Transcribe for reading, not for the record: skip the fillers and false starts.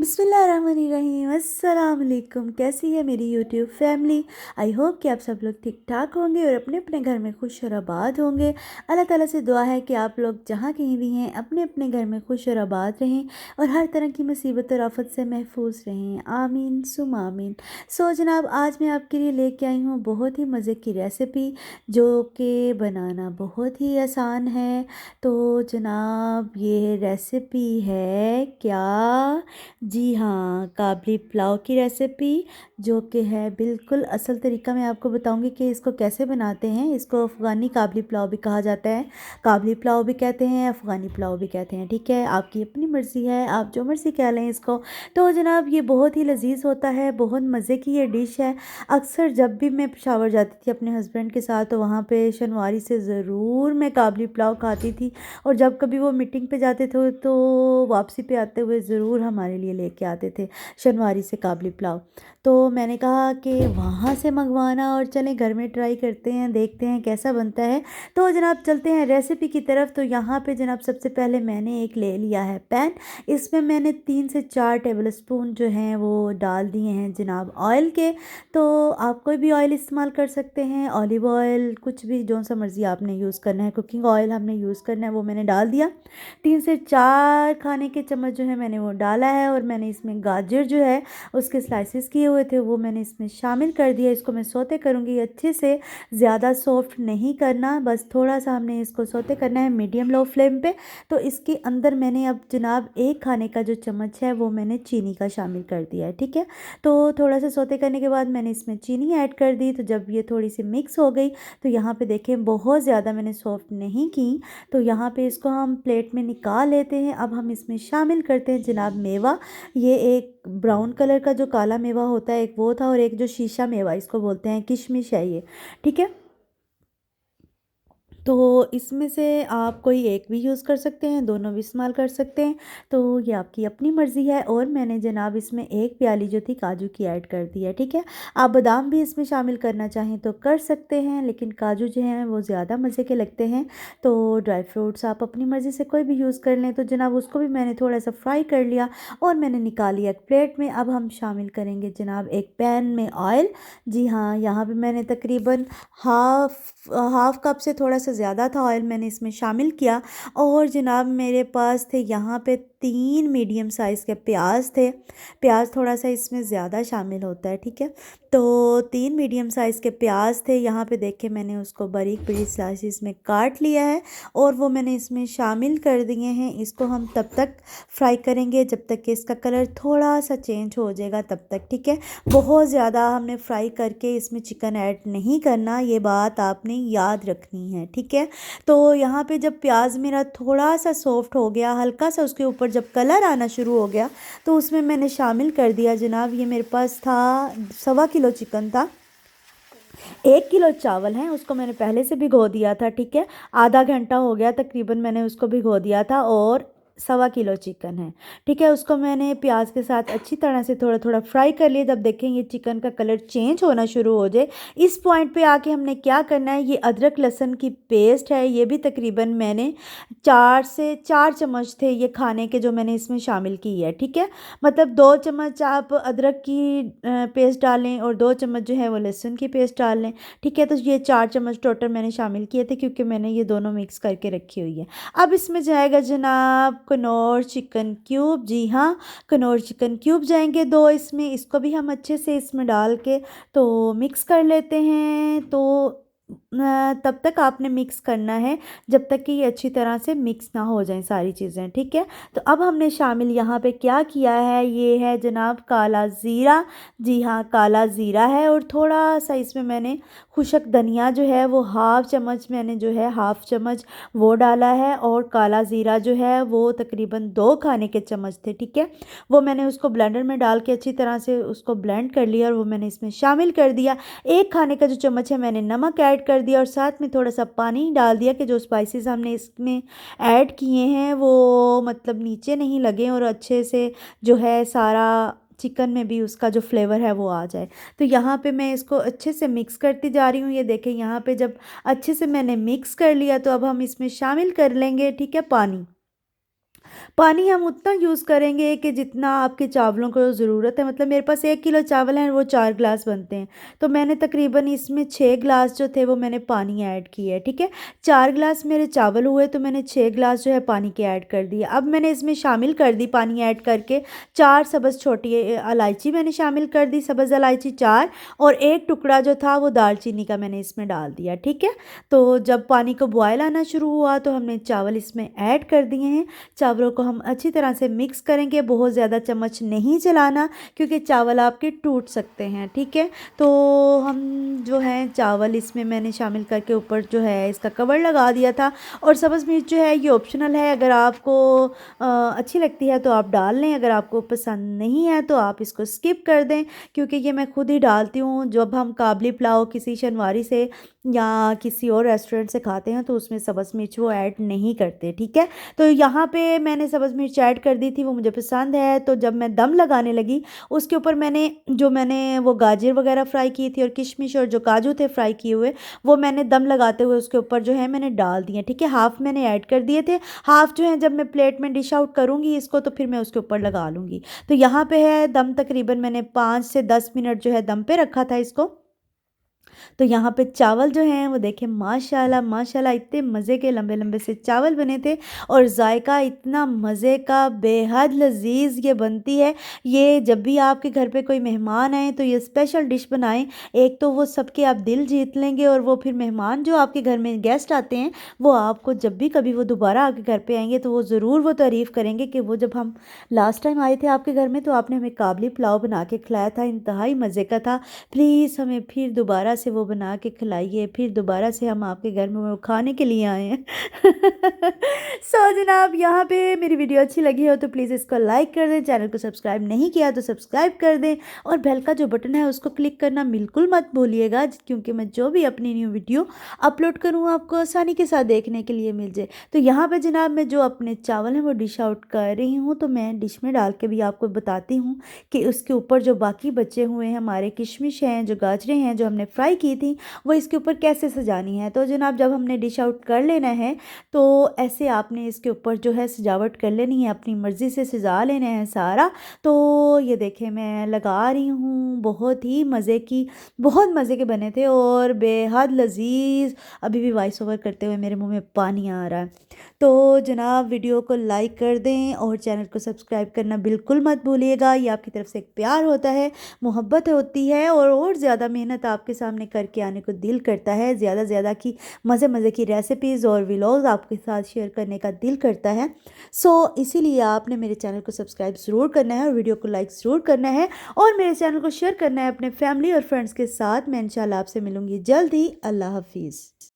बिस्मिल्लाहिर्रहमानिर्रहीम। अस्सलाम वालेकुम। कैसी है मेरी यूट्यूब फैमिली। आई होप कि आप सब लोग ठीक ठाक होंगे और अपने अपने घर में खुश और आबाद होंगे। अल्लाह ताला से दुआ है कि आप लोग जहाँ कहीं भी हैं अपने अपने घर में खुश और आबाद रहें और हर तरह की मुसीबत और आफत से महफूज रहें। आमीन सुम आमीन। सो जनाब, आज मैं आपके लिए लेके आई हूँ बहुत ही मज़े की रेसिपी जो कि बनाना बहुत ही आसान है। तो जनाब, ये रेसिपी है क्या? जी हाँ, काबली पुलाव की रेसिपी, जो कि है बिल्कुल असल तरीका। मैं आपको बताऊंगी कि इसको कैसे बनाते हैं। इसको अफ़गानी काबली पुलाव भी कहा जाता है, काबली पुलाव भी कहते हैं, अफ़गानी पुलाव भी कहते हैं। ठीक है, आपकी अपनी मर्ज़ी है, आप जो मर्ज़ी कह लें इसको। तो जनाब, ये बहुत ही लजीज होता है, बहुत मज़े की ये डिश है। अक्सर जब भी मैं पेशावर जाती थी अपने हस्बैंड के साथ, तो वहाँ पे शनवारी से ज़रूर मैं काबली पुलाव खाती थी। और जब कभी वो मीटिंग पे जाते थे तो वापसी पे आते हुए ज़रूर हमारे लिए लेके आते थे शनवारी से काबली पुलाव। तो मैंने कहा कि वहाँ से मंगवाना, और चलें घर में ट्राई करते हैं, देखते हैं कैसा बनता है। तो जनाब, चलते हैं रेसिपी की तरफ। तो यहाँ पे जनाब, सबसे पहले मैंने एक ले लिया है पैन। इसमें मैंने 3 से 4 टेबल स्पून जो हैं वो डाल दिए हैं जनाब ऑयल के। तो आप कोई भी ऑयल इस्तेमाल कर सकते हैं, ऑलिव ऑयल, कुछ भी जो सा मर्ज़ी आपने यूज़ करना है। कुकिंग ऑयल हमने यूज़ करना है, वो मैंने डाल दिया। 3 से 4 खाने के चम्मच जो है मैंने वो डाला है। और मैंने इसमें गाजर जो है उसके स्लाइसेस किए हुए थे वो मैंने इसमें शामिल कर दिया। इसको मैं सोते करूँगी अच्छे से, ज़्यादा सॉफ्ट नहीं करना, बस थोड़ा सा हमने इसको सोते करना है मीडियम लो फ्लेम पे। तो इसके अंदर मैंने अब जनाब 1 खाने का जो चम्मच है वो मैंने चीनी का शामिल कर दिया है। ठीक है, तो थोड़ा सा सोते करने के बाद मैंने इसमें चीनी ऐड कर दी। तो जब ये थोड़ी सी मिक्स हो गई, तो यहाँ पे देखें बहुत ज़्यादा मैंने सॉफ्ट नहीं की। तो यहाँ पे इसको हम प्लेट में निकाल लेते हैं। अब हम इसमें शामिल करते हैं जनाब मेवा। ये एक ब्राउन कलर का जो काला मेवा होता है, एक वो था, और एक जो शीशा मेवा इसको बोलते हैं, किशमिश है ये। ठीक है, तो इसमें से आप कोई एक भी यूज़ कर सकते हैं, दोनों भी इस्तेमाल कर सकते हैं। तो ये आपकी अपनी मर्ज़ी है। और मैंने जनाब इसमें 1 प्याली जो थी काजू की ऐड कर दी है। ठीक है, आप बादाम भी इसमें शामिल करना चाहें तो कर सकते हैं, लेकिन काजू जो हैं वो ज़्यादा मज़े के लगते हैं। तो ड्राई फ्रूट्स आप अपनी मर्ज़ी से कोई भी यूज़ कर लें। तो जनाब उसको भी मैंने थोड़ा सा फ्राई कर लिया और मैंने निकाल लिया एक प्लेट में। अब हम शामिल करेंगे जनाब एक पैन में ऑयल। जी हाँ, यहाँ पे मैंने तकरीबन हाफ़ हाफ़ कप से थोड़ा सा ज़्यादा था ऑयल मैंने इसमें शामिल किया। और जनाब मेरे पास थे यहाँ पे 3 मीडियम साइज़ के प्याज थे। प्याज थोड़ा सा इसमें ज़्यादा शामिल होता है। ठीक है, तो 3 मीडियम साइज़ के प्याज थे। यहाँ पे देखे मैंने उसको बारीक बारीक स्लाइसिस में काट लिया है और वो मैंने इसमें शामिल कर दिए हैं। इसको हम तब तक फ्राई करेंगे जब तक कि इसका कलर थोड़ा सा चेंज हो जाएगा, तब तक। ठीक है, बहुत ज़्यादा हमने फ्राई करके इसमें चिकन ऐड नहीं करना, ये बात आपने याद रखनी है। ठीक है, तो यहाँ पे जब प्याज मेरा थोड़ा सा सॉफ्ट हो गया, हल्का सा उसके ऊपर जब कलर आना शुरू हो गया, तो उसमें मैंने शामिल कर दिया जनाब, ये मेरे पास था 1.25 किलो चिकन था। 1 किलो चावल हैं, उसको मैंने पहले से भिगो दिया था। ठीक है, आधा घंटा हो गया तकरीबन मैंने उसको भिगो दिया था। और 1.25 किलो चिकन है। ठीक है, उसको मैंने प्याज के साथ अच्छी तरह से थोड़ा थोड़ा फ्राई कर लिया। जब देखें ये चिकन का कलर चेंज होना शुरू हो जाए, इस पॉइंट पे आके हमने क्या करना है, ये अदरक लहसुन की पेस्ट है, ये भी तकरीबन मैंने 4 से 4 चम्मच थे ये खाने के जो मैंने इसमें शामिल की है। ठीक है, मतलब 2 चम्मच आप अदरक की पेस्ट डालें और 2 चम्मच जो है वो लहसुन की पेस्ट डाल लें। ठीक है, तो ये 4 चम्मच टोटल मैंने शामिल किए थे, क्योंकि मैंने ये दोनों मिक्स करके रखी हुई है। अब इसमें जाएगा जनाब कनौर चिकन क्यूब। जी हाँ, कनौर चिकन क्यूब जाएंगे 2 इसमें। इसको भी हम अच्छे से इसमें डाल के तो मिक्स कर लेते हैं। तो तब तक आपने मिक्स करना है जब तक कि ये अच्छी तरह से मिक्स ना हो जाए सारी चीज़ें। ठीक है, तो अब हमने शामिल यहाँ पे क्या किया है, ये है जनाब काला ज़ीरा। जी हाँ, काला ज़ीरा है। और थोड़ा सा इसमें मैंने खुशक धनिया जो है वो 1/2 चम्मच मैंने जो है 1/2 चम्मच वो डाला है। और काला ज़ीरा जो है वो तकरीबन 2 खाने के चम्मच थे। ठीक है, वो मैंने उसको ब्लेंडर में डाल के अच्छी तरह से उसको ब्लेंड कर लिया और वो मैंने इसमें शामिल कर दिया। 1 खाने का जो चम्मच है मैंने नमक ऐड कर दिया और साथ में थोड़ा सा पानी डाल दिया कि जो स्पाइसेस हमने इसमें ऐड किए हैं वो मतलब नीचे नहीं लगे और अच्छे से जो है सारा चिकन में भी उसका जो फ्लेवर है वो आ जाए। तो यहाँ पे मैं इसको अच्छे से मिक्स करती जा रही हूँ। ये देखें, यहाँ पे जब अच्छे से मैंने मिक्स कर लिया, तो अब हम इसमें शामिल कर लेंगे, ठीक है, पानी। पानी हम उतना यूज़ करेंगे कि जितना आपके चावलों को ज़रूरत है। मतलब मेरे पास 1 किलो चावल हैं, वो 4 ग्लास बनते हैं। तो मैंने तकरीबन इसमें 6 ग्लास जो थे वो मैंने पानी ऐड किए है, ठीक है। 4 ग्लास मेरे चावल हुए तो मैंने 6 ग्लास जो है पानी के ऐड कर दिए। अब मैंने इसमें शामिल कर दी पानी ऐड करके 4 सब्ज़ छोटी इलायची मैंने शामिल कर दी, सब्ज़ इलायची 4, और 1 टुकड़ा जो था वो दालचीनी का मैंने इसमें डाल दिया, ठीक है। तो जब पानी को बॉयल आना शुरू हुआ तो हमने चावल इसमें ऐड कर दिए हैं। चावलों को हम अच्छी तरह से मिक्स करेंगे, बहुत ज़्यादा चम्मच नहीं चलाना क्योंकि चावल आपके टूट सकते हैं, ठीक है। तो हम जो है चावल इसमें मैंने शामिल करके ऊपर जो है इसका कवर लगा दिया था। और सब्ज़ मिर्च जो है ये ऑप्शनल है, अगर आपको अच्छी लगती है तो आप डाल लें, अगर आपको पसंद नहीं है तो आप इसको स्किप कर दें, क्योंकि ये मैं खुद ही डालती हूँ। जब हम काबली पुलाव किसी शनवारी से या किसी और रेस्टोरेंट से खाते हैं तो उसमें सब्ज़ मिर्च वो ऐड नहीं करते, ठीक है। तो यहाँ पे मैंने सब्ज़ मिर्च ऐड कर दी थी, वो मुझे पसंद है। तो जब मैं दम लगाने लगी उसके ऊपर मैंने वो गाजर वगैरह फ्राई की थी और किशमिश और जो काजू थे फ्राई किए हुए, वो मैंने दम लगाते हुए उसके ऊपर जो है मैंने डाल दिए, ठीक है। हाफ़ मैंने ऐड कर दिए थे, हाफ़ जो है जब मैं प्लेट में डिश आउट करूँगी इसको तो फिर मैं उसके ऊपर लगा लूँगी। तो यहाँ पे है दम, तकरीबन मैंने 5 से 10 मिनट जो है दम पे रखा था इसको। तो यहाँ पे चावल जो हैं वो देखें, माशाल्लाह माशाल्लाह इतने मज़े के लंबे लंबे से चावल बने थे और जायका इतना मज़े का, बेहद लजीज ये बनती है। ये जब भी आपके घर पे कोई मेहमान आए तो ये स्पेशल डिश बनाएं। एक तो वो सबके आप दिल जीत लेंगे और वो फिर मेहमान जो आपके घर में गेस्ट आते हैं वो आपको जब भी कभी वो दोबारा आपके घर पे आएंगे तो वो ज़रूर वो तारीफ़ करेंगे कि वो जब हम लास्ट टाइम आए थे आपके घर में तो आपने हमें काबली पुलाव बना के खिलाया था, इंतहाई मज़े का था। प्लीज़ हमें फिर दोबारा से वो बना के खिलाइए, फिर दोबारा से हम आपके घर में वो खाने के लिए आए हैं। सो जनाब, यहाँ पे मेरी वीडियो अच्छी लगी हो तो प्लीज़ इसको लाइक कर दें, चैनल को सब्सक्राइब नहीं किया तो सब्सक्राइब कर दें और बेल का जो बटन है उसको क्लिक करना बिल्कुल मत भूलिएगा, क्योंकि मैं जो भी अपनी न्यू वीडियो अपलोड करूँ आपको आसानी के साथ देखने के लिए मिल जाए। तो यहाँ पे जनाब मैं जो अपने चावल हैं वो डिश आउट कर रही हूँ, तो मैं डिश में डाल के भी आपको बताती हूँ कि उसके ऊपर जो बाकी बचे हुए हैं हमारे किशमिश हैं, जो गाजरें हैं जो हमने फ्राई की थी, वो इसके ऊपर कैसे सजानी है। तो जनाब जब हमने डिश आउट कर लेना है तो ऐसे आपने इसके ऊपर जो है सजावट कर लेनी है, अपनी मर्ज़ी से सजा लेना है सारा। तो ये देखें मैं लगा रही हूँ, बहुत ही मज़े की, बहुत मज़े के बने थे और बेहद लजीज। अभी भी वॉइस ओवर करते हुए मेरे मुंह में पानी आ रहा है। तो जनाब वीडियो को लाइक कर दें और चैनल को सब्सक्राइब करना बिल्कुल मत भूलिएगा, ये आपकी तरफ से एक प्यार होता है, मोहब्बत होती है और ज़्यादा मेहनत आपके सामने करके आने को दिल करता है, ज़्यादा ज़्यादा की मज़े मज़े की रेसिपीज़ और व्लॉग्स आपके साथ शेयर करने का दिल करता है। सो इसीलिए आपने मेरे चैनल को सब्सक्राइब ज़रूर करना है और वीडियो को लाइक ज़रूर करना है और मेरे चैनल को शेयर करना है अपने फैमिली और फ्रेंड्स के साथ। मैं इंशाल्लाह आपसे मिलूँगी जल्द ही। अल्लाह हाफिज़।